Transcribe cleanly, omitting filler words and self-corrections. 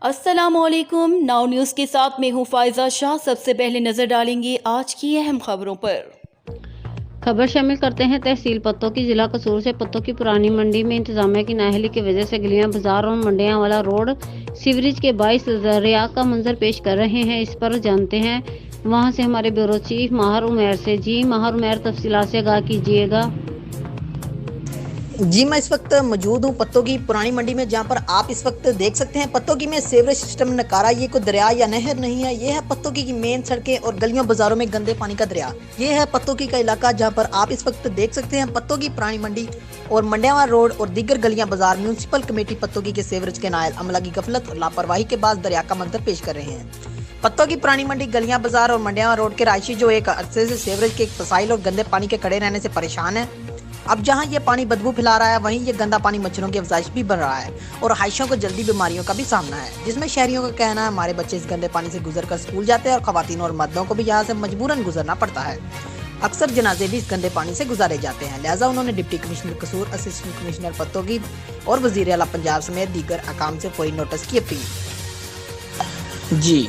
अस्सलाम वालेकुम। Now news के साथ मैं हूं फाइजा शाह। सबसे पहले नजर डालेंगे आज की अहम खबरों पर। खबर शामिल करते हैं तहसील पत्तों की। जिला कसूर से पत्तों की पुरानी मंडी में इंतजामिया की नाअहली की वजह से गलियां बाजार और मंडियां वाला रोड सीवरेज के बाइस दरिया का मंजर पेश कर रहे हैं। इस पर जानते हैं वहां से हमारे ब्यूरो चीफ माहर उमैर से। जी माहर उमैर, तफसीलात से आगाह कीजिएगा। जी मैं इस वक्त मौजूद हूँ पत्तों की पुरानी मंडी में, जहाँ पर आप इस वक्त देख सकते हैं पत्तों की में सेवरेज सिस्टम नकारा। ये कोई दरिया या नहर नहीं है, ये है पत्तों की मेन सड़कें और गलियों बाजारों में गंदे पानी का दरिया। ये है पत्तों की का इलाका, जहाँ पर आप इस वक्त देख सकते हैं पत्तों की पुरानी मंडी और मंडियावा रोड और दीगर गलियां बाजार म्यूनसिपल कमेटी पत्तों की के सेवरेज के नायल अमला की गफलत और लापरवाही के बाद दरिया का मंजर पेश कर रहे हैं। पत्तों की पुरानी मंडी, गलियां बाजार और मंडियावा रोड के रायशी जो एक अरसे से सेवरेज के फसाइल और गंदे पानी के खड़े रहने से परेशान है। अब जहां ये पानी बदबू फैला रहा है, वहीं ये गंदा पानी मच्छरों की अफजाइश भी बन रहा है और हाइशों को जल्दी बीमारियों का भी सामना है, जिसमें शहरियों का कहना है हमारे बच्चे इस गंदे पानी से गुजर कर स्कूल जाते हैं और खवातीन और मर्दों को भी यहाँ से मजबूरन गुजरना पड़ता है। अक्सर जनाजे भी इस गंदे पानी से गुजारे जाते हैं। लिहाजा उन्होंने डिप्टी कमिश्नर कसूर, असिस्टेंट कमिश्नर पत्तों की और वजीर आला पंजाब समेत दीगर अकाम से फौरी नोटिस की अपील। जी